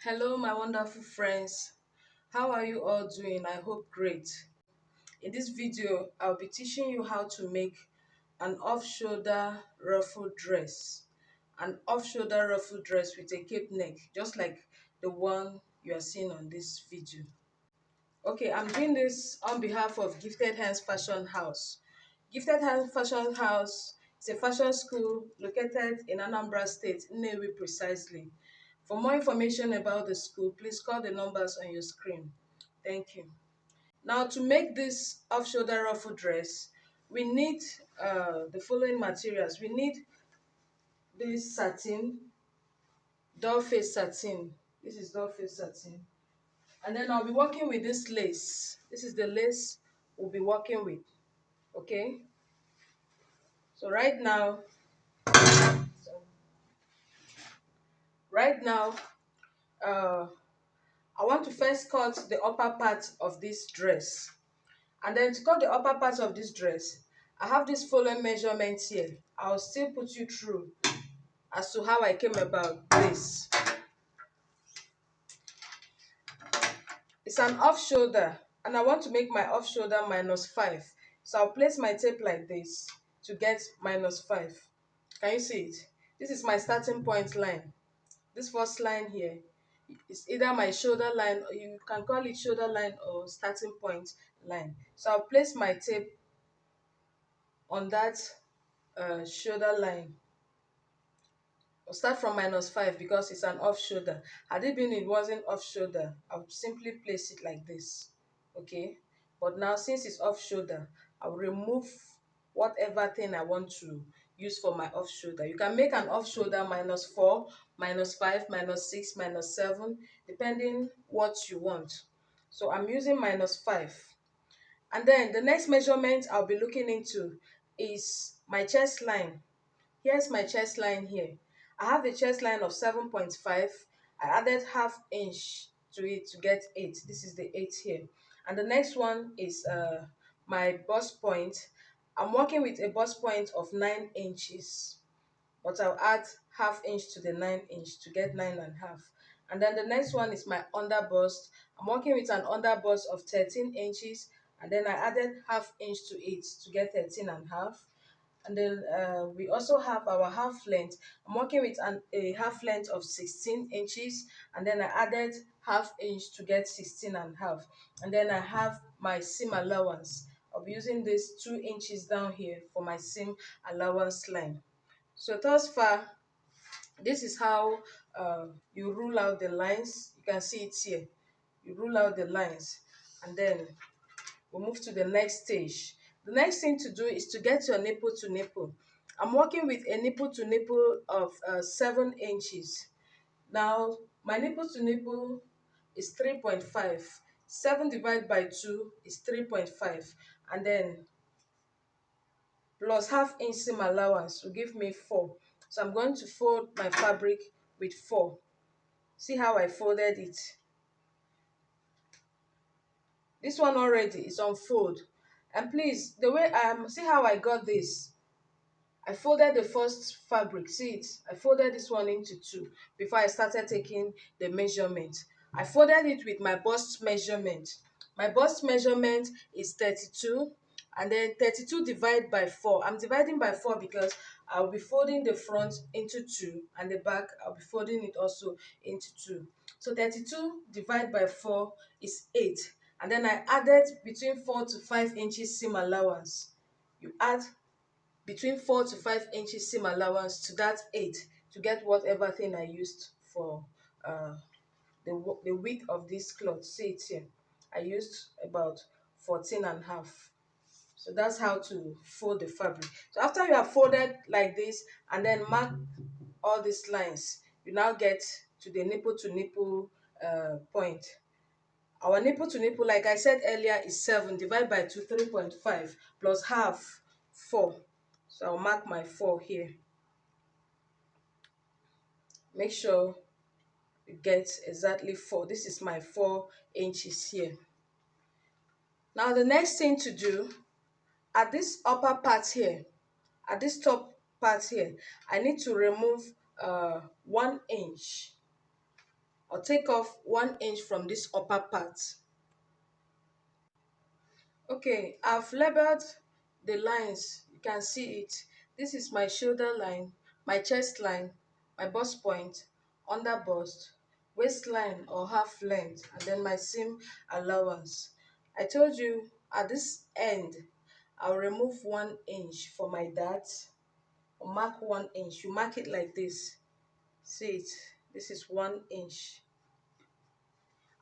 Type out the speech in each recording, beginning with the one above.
Hello, my wonderful friends. How are you all doing? I hope great. In this video, I'll be teaching you how to make an off-shoulder ruffle dress. An off-shoulder ruffle dress with a cape neck, just like the one you are seeing on this video. Okay, I'm doing this on behalf of Gifted Hands Fashion House. Gifted Hands Fashion House is a fashion school located in Anambra State, Nnewi precisely. For more information about the school, please call the numbers on your screen. Thank you. Now, to make this off-shoulder ruffle dress, we need the following materials. We need this satin, doll face satin. This is doll face satin. And then I'll be working with this lace. This is the lace we'll be working with. Okay? So right now, uh, I want to first cut the upper part of this dress. And then to cut the upper part of this dress, I have this following measurements here. I'll still put you through as to how I came about this. It's an off shoulder, and I want to make my off shoulder -5. So I'll place my tape like this to get -5. Can you see it? This is my starting point line. This first line here is either my shoulder line, or you can call it shoulder line or starting point line. So I'll place my tape on that shoulder line. I'll start from -5 because it's an off shoulder. Had it been it wasn't off shoulder, I would simply place it like this. Okay, but now since it's off shoulder, I'll remove whatever thing I want to use for my off shoulder. You can make an off shoulder -4, -5, -6, -7, depending what you want. So I'm using -5. And then the next measurement I'll be looking into is my chest line. Here's my chest line here. I have a chest line of 7.5. I added ½ inch to it to get 8. This is the 8 here. And the next one is my bust point. I'm working with a bust point of 9 inches, but I'll add ½ inch to the 9 inch to get 9.5. And then the next one is my under bust. I'm working with an under bust of 13 inches, and then I added ½ inch to it to get 13.5. And then we also have our half length. I'm working with a half length of 16 inches, and then I added ½ inch to get 16.5. And then I have my seam allowance. I'll be using this 2 inches down here for my seam allowance line. So thus far, this is how you rule out the lines. You can see it here. You rule out the lines, and then we'll move to the next stage. The next thing to do is to get your nipple to nipple. I'm working with a nipple to nipple of 7 inches. Now, my nipple to nipple is 3.5. 7 divided by 2 is 3.5. And then plus ½ inch seam allowance will give me 4. So I'm going to fold my fabric with 4. See how I folded it? This one already is on fold. And please, the way see how I got this. I folded the first fabric, see it? I folded this one into 2 before I started taking the measurement. I folded it with my bust measurement. My bust measurement is 32, and then 32 divided by 4. I'm dividing by 4 because I'll be folding the front into 2, and the back I'll be folding it also into 2. So 32 divided by 4 is 8. And then I added between 4 to 5 inches seam allowance. You add between 4 to 5 inches seam allowance to that 8 to get whatever thing I used for the width of this cloth. See it here. I used about 14.5. So that's how to fold the fabric. So after you have folded like this and then mark all these lines, you now get to the nipple to nipple point. Our nipple to nipple, like I said earlier, is 7 divided by 2, 3.5 plus half, 4. So I'll mark my 4 here. Make sure you get exactly 4. This is my 4 inches here. Now the next thing to do, at this upper part here, at this top part here, I need to remove 1 inch. I'll take off 1 inch from this upper part. Okay, I've labeled the lines. You can see it. This is my shoulder line, my chest line, my bust point, under bust, waistline or half length, and then my seam allowance. I told you at this end, I'll remove 1 inch for my dart, or mark 1 inch. You mark it like this. See it? This is 1 inch.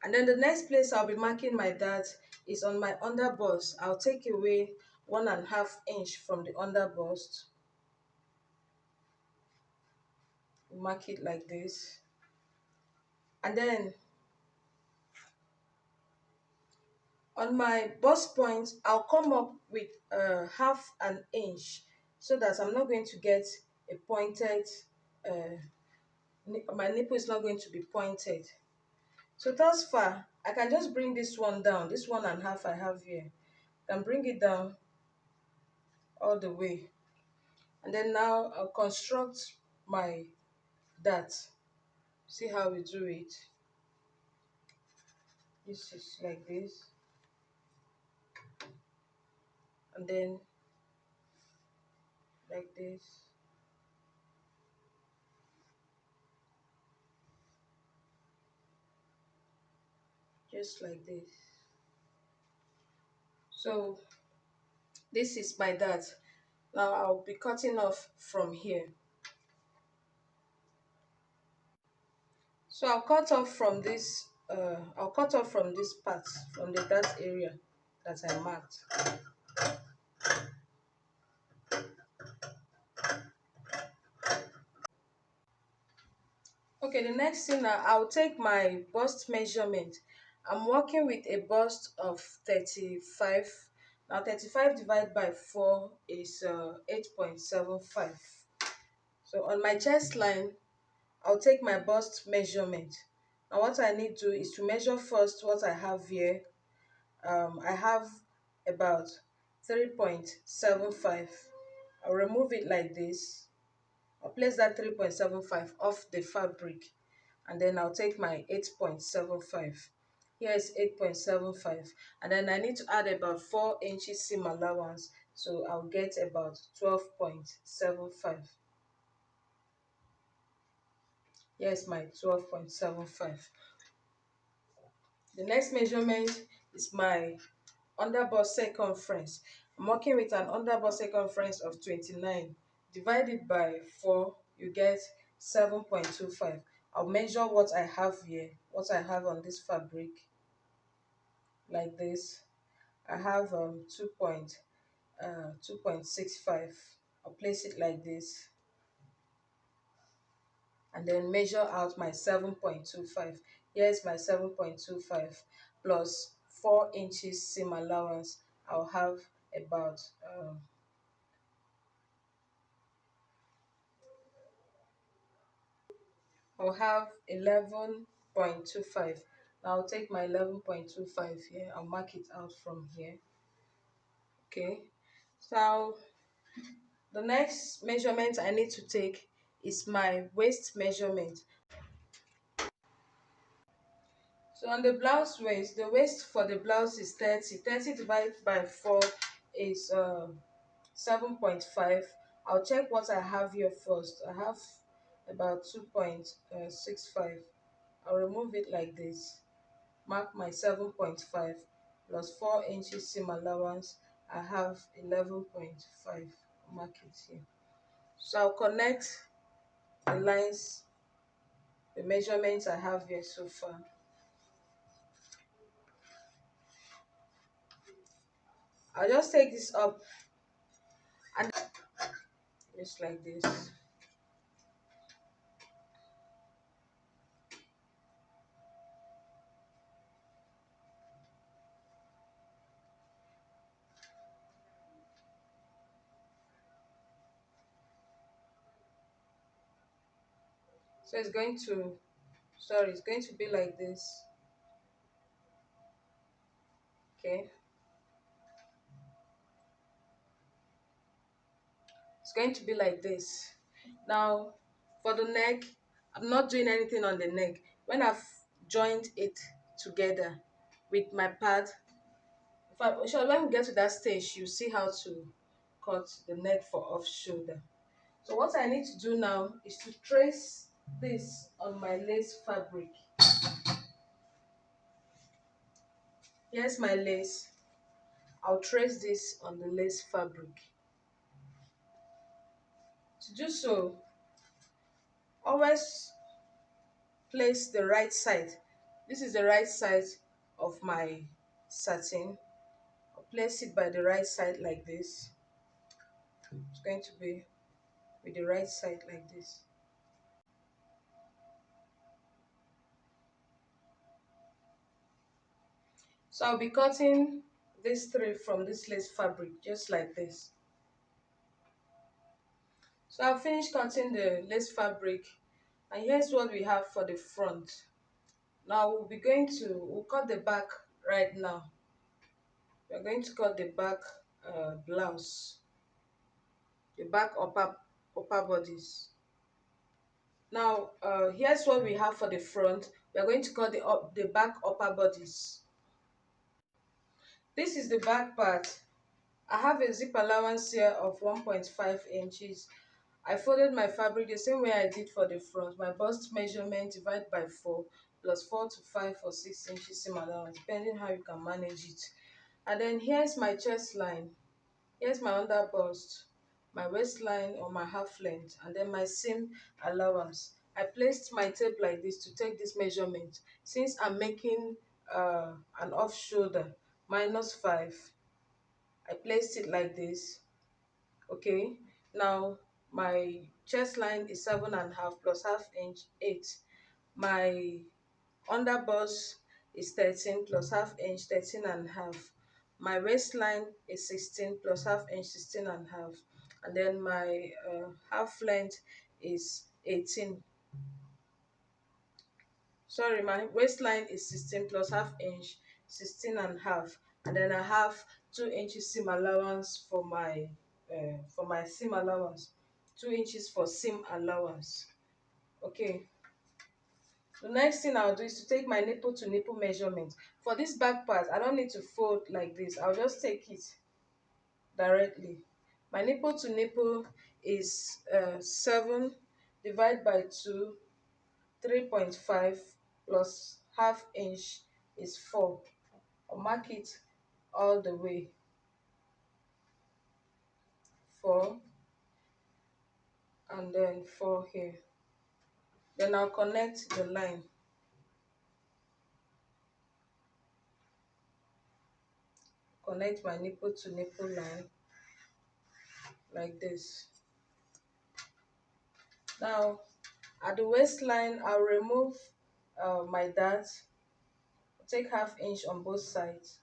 And then the next place I'll be marking my dart is on my under bust. I'll take away 1.5 inch from the under bust. Mark it like this. And then on my bust point, I'll come up with 0.5 inch so that I'm not going to get a pointed, my nipple is not going to be pointed. So thus far, I can just bring this one down, this 1.5 I have here. I can bring it down all the way. And then now I'll construct my dart. See how we do it. This is like this. And then like this. Just like this. So this is my dart. Now I'll be cutting off from here. So I'll cut off from this part, from the dart area that I marked. Okay, the next thing I'll take my bust measurement. I'm working with a bust of 35. Now 35 divided by 4 is 8.75. So on my chest line, I'll take my bust measurement. Now what I need to do is to measure first what I have here. I have about 3.75. I'll remove it like this. I'll place that 3.75 off the fabric, and then I'll take my 8.75. Here is 8.75, and then I need to add about 4 inches seam allowance, so I'll get about 12.75. Here's my 12.75. The next measurement is my underbust circumference. I'm working with an underbust circumference of 29. Divided by 4, you get 7.25. I'll measure what I have here, what I have on this fabric, like this. I have 2.65. I'll place it like this, and then measure out my 7.25. Here's my 7.25 plus 4 inches seam allowance. I'll have about I'll have 11.25. Now I'll take my 11.25 here. I'll mark it out from here. Okay. So the next measurement I need to take is my waist measurement. So on the blouse waist, the waist for the blouse is 30. 30 divided by 4 is 7.5. I'll check what I have here first. I have about 2.65. I'll remove it like this. Mark my 7.5 plus 4 inches seam allowance. I have 11.5. Mark it here. So I'll connect the lines, the measurements I have here so far. I'll just take this up and just like this. So it's going to be like this. Okay. It's going to be like this. Now, for the neck, I'm not doing anything on the neck. When I've joined it together with my pad. Sure, when we get to that stage, you see how to cut the neck for off shoulder. So what I need to do now is to trace this on my lace fabric. Here's my lace. I'll trace this on the lace fabric. To do so, always place the right side. This is the right side of my satin. I'll place it by the right side like this. It's going to be with the right side like this. So I'll be cutting this three from this lace fabric just like this. So I've finished cutting the lace fabric, and here's what we have for the front. Now we'll cut the back right now. We're going to cut the back blouse, the back upper bodice. Now here's what we have for the front. We're going to cut the back upper bodice. This is the back part. I have a zip allowance here of 1.5 inches. I folded my fabric the same way I did for the front. My bust measurement divided by 4 plus 4 to 5 or 6 inches seam allowance, depending how you can manage it. And then here's my chest line. Here's my under bust, my waistline or my half length, and then my seam allowance. I placed my tape like this to take this measurement. Since I'm making an off shoulder -5, I placed it like this. Okay, now my chest line is 7.5 plus half inch 8. My under bust is 13 plus half inch 13.5. My waistline is 16 plus half inch 16.5, and then my half length is 18. Sorry, my waistline is 16 plus half inch 16.5, and then I have 2 inches seam allowance for my seam allowance, 2 inches for seam allowance. Okay, the next thing I'll do is to take my nipple to nipple measurement. For this back part, I don't need to fold like this. I'll just take it directly. My nipple to nipple is 7 divided by 2, 3.5 plus half inch is 4. I'll mark it all the way. 4 and then 4 here. Then I'll connect the line. Connect my nipple to nipple line like this. Now at the waistline, I'll remove my dart. Take half inch on both sides.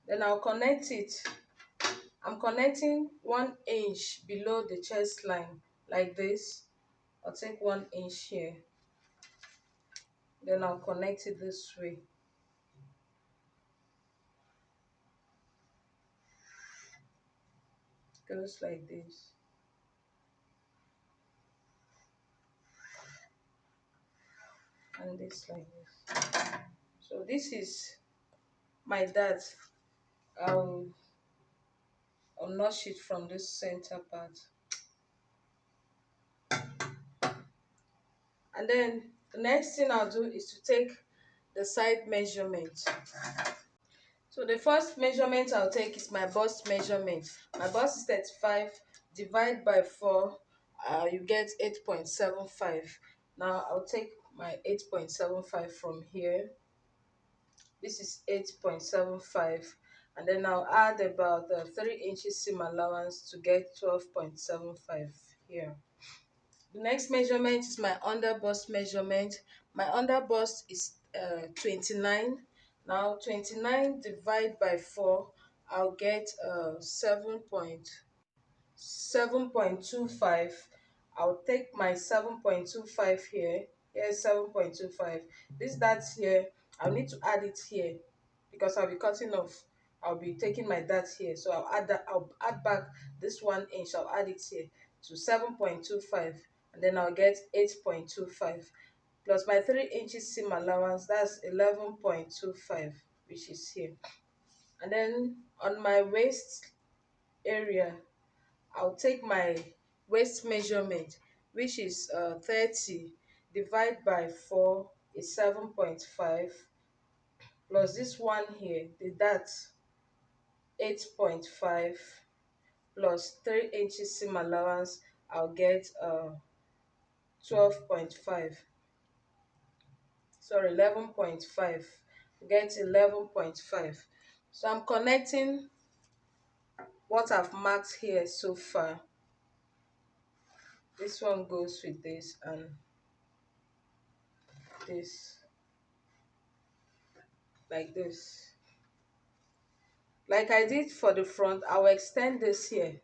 Then I'll connect it. I'm connecting 1 inch below the chest line like this. I'll take 1 inch here. Then I'll connect it this way. Goes like this. And this like this. So this is my dart. I'll notch it from this center part. And then the next thing I'll do is to take the side measurement. So the first measurement I'll take is my bust measurement. My bust is 35. Divide by 4, you get 8.75. Now I'll take my 8.75 from here. This is 8.75, and then I'll add about 3 inches seam allowance to get 12.75 here. The next measurement is my under bust measurement. My under bust is 29. Now 29 divided by 4, I'll get 7.25. I'll take my 7.25 here. Here's 7.25. This dart here, I'll need to add it here because I'll be cutting off. I'll be taking my dart here, so I'll add back this 1 inch. I'll add it here to 7.25, and then I'll get 8.25. plus my 3 inches seam allowance, that's 11.25, which is here. And then on my waist area, I'll take my waist measurement, which is 30 divided by 4 is 7.5, plus this one here, that's 8.5, plus 3 inches seam allowance, I'll get 12.5. Sorry, 11.5. Get 11.5. So I'm connecting what I've marked here so far. This one goes with this and this, like this. Like I did for the front, I'll extend this here.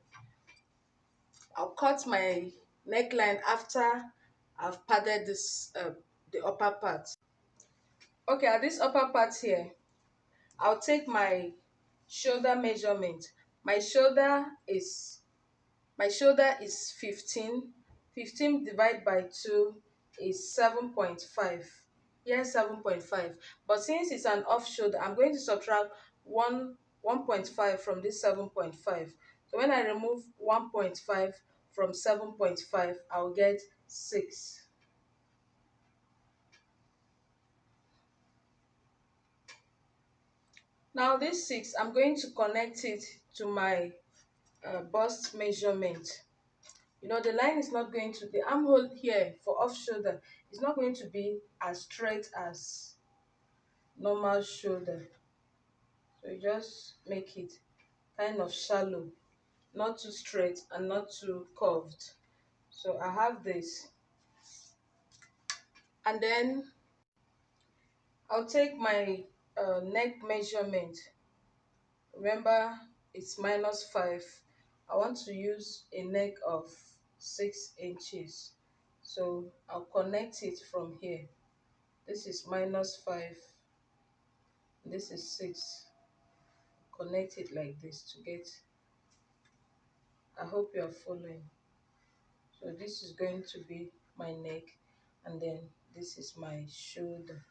I'll cut my neckline after I've padded this the upper part. Okay, at this upper part here, I'll take my shoulder measurement. My shoulder is 15. 15 divided by 2 is 7.5. Here 7.5. But since it's an off shoulder, I'm going to subtract 1.5 from this 7.5. So when I remove 1.5 from 7.5, I'll get 6. Now this 6, I'm going to connect it to my bust measurement. You know, the line is not going to, the armhole here for off shoulder is not going to be as straight as normal shoulder. So you just make it kind of shallow, not too straight and not too curved. So I have this. And then I'll take my neck measurement. Remember, it's -5. I want to use a neck of 6 inches. So I'll connect it from here. This is -5. This is 6. Connect it like this to get. I hope you are following. So this is going to be my neck, and then this is my shoulder.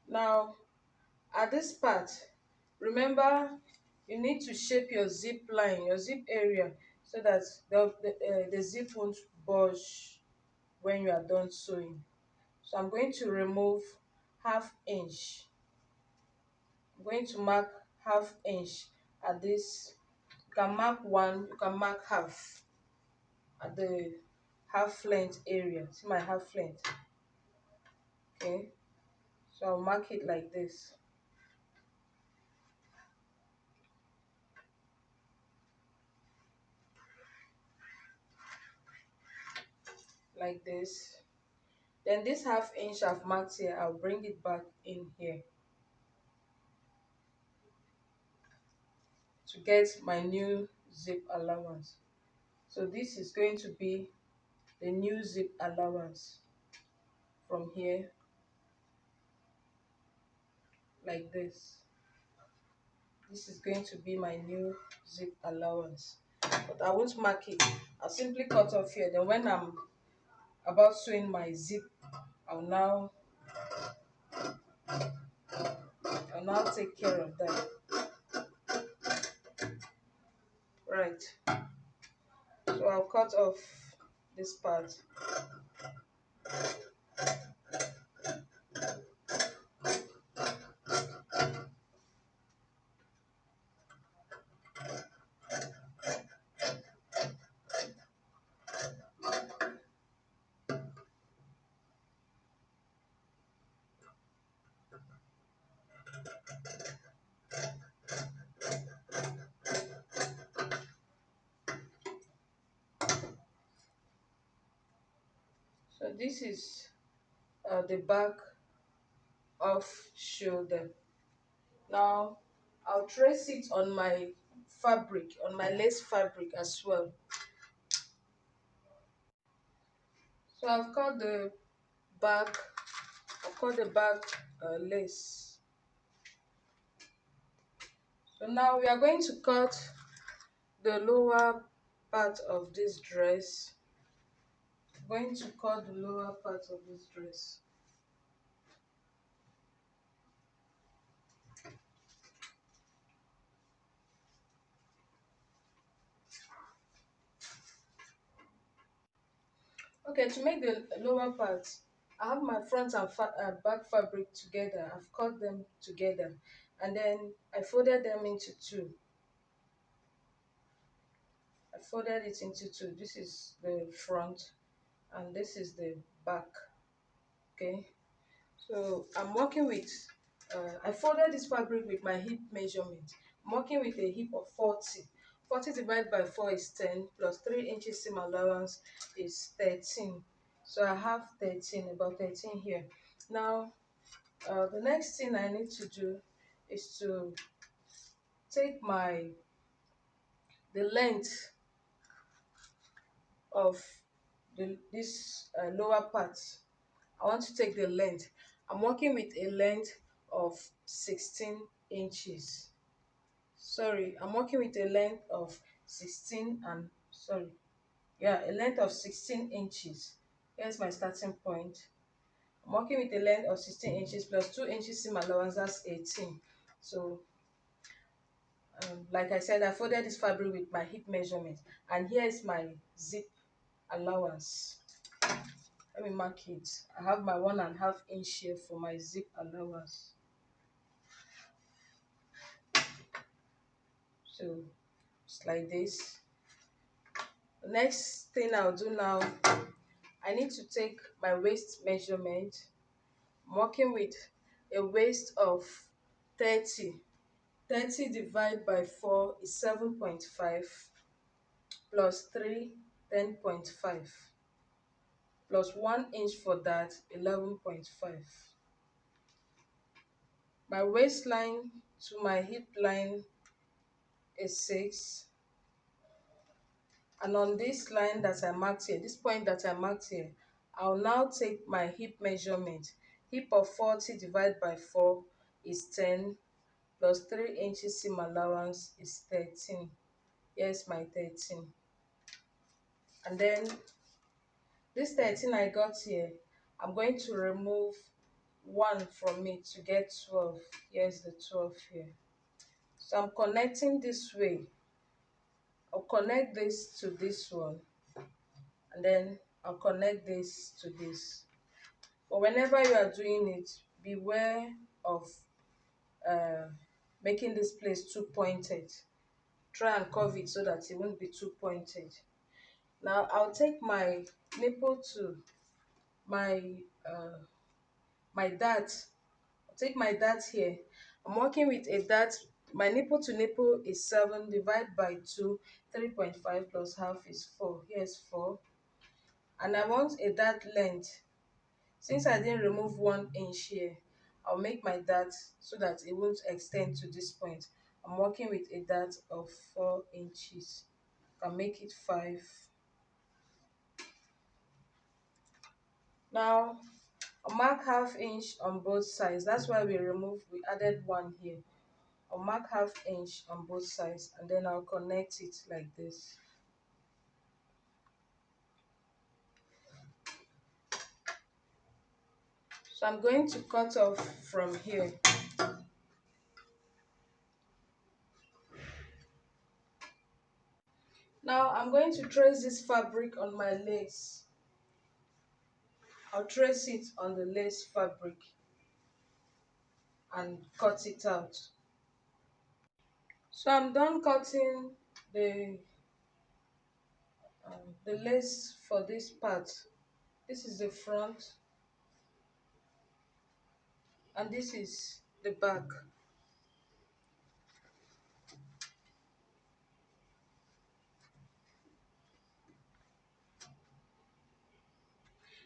Now, at this part, remember you need to shape your zip line, your zip area, so that the zip won't bulge when you are done sewing. So I'm going to remove ½ inch. I'm going to mark ½ inch at this. You can mark 1, you can mark half at the half length area. See my half length. Okay, so I'll mark it like this. Like this. Then this ½ inch I've marked here, I'll bring it back in here to get my new zip allowance. So this is going to be the new zip allowance from here, like this. This is going to be my new zip allowance, but I won't mark it. I'll simply cut off here. Then when I'm about sewing my zip, I'll now take care of that. Right, so I'll cut off this part. So this is the back of shoulder. Now I'll trace it on my fabric, on my lace fabric as well. So I've cut the back, lace. So now we are going to cut the lower part of this dress. going to cut the lower part of this dress. Okay, to make the lower part, I have my front and back fabric together. I've cut them together, and then I folded them into two. I folded it into two. This is the front, and this is the back. Okay, so I'm working with. I folded this fabric with my hip measurement. I'm working with a hip of 40. 40 divided by 4 is 10, plus 3 inches seam allowance is 13. So I have 13, about 13 here. Now, the next thing I need to do is to take the length of this lower part. I want to take the length. I'm working with a length of 16 inches. Sorry, I'm working with a length of 16 and sorry, yeah, a length of 16 inches. Here's my starting point. I'm working with a length of 16 inches plus 2 inches seam allowance, that's 18. So like I said, I folded this fabric with my hip measurement, and here is my zip allowance. Let me mark it. I have my 1.5 inch here for my zip allowance. So it's like this. The next thing I'll do now, I need to take my waist measurement. I'm working with a waist of 30. 30 divided by 4 is 7.5, plus 3, 10.5, plus 1 inch for that, 11.5. My waistline to my hip line is 6. And on this line that I marked here, this point that I marked here, I'll now take my hip measurement. Hip of 40 divided by 4 is 10, plus 3 inches seam allowance is 13. Here's my 13. And then this 13 I got here, I'm going to remove 1 from it to get 12. Here's the 12 here. So I'm connecting this way. I'll connect this to this one, and then I'll connect this to this. But whenever you are doing it, beware of uh, making this place too pointed. Try and curve it so that it won't be too pointed. Now I'll take my nipple to my my dart. I'll take my dart here. I'm working with a dart. My nipple to nipple is 7 divided by 2, 3.5 plus half is 4. Here's 4. And I want a dart length. Since I didn't remove 1 inch here, I'll make my dart so that it won't extend to this point. I'm working with a dart of 4 inches. I can make it 5. Now, I'll mark ½ inch on both sides. That's why we added 1 here. I'll mark ½ inch on both sides, and then I'll connect it like this. So I'm going to cut off from here. Now I'm going to trace this fabric on my lace. I'll trace it on the lace fabric and cut it out. So I'm done cutting the lace for this part. This is the front, and this is the back.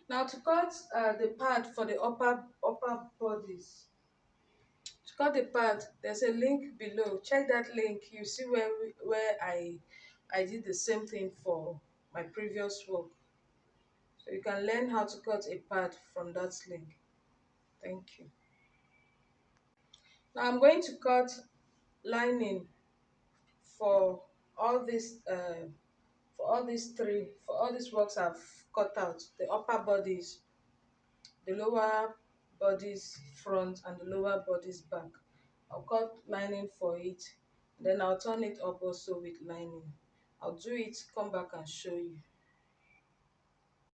Now to cut the part for the upper bodice. To cut the part, there's a link below. Check that link. You see where I did the same thing for my previous work. So you can learn how to cut a part from that link. Thank you. Now I'm going to cut lining for all this For all these works I've cut out, the upper bodies, the lower body's front, and the lower body's back, I'll cut lining for it. Then I'll turn it up also with lining. I'll do it, come back and show you.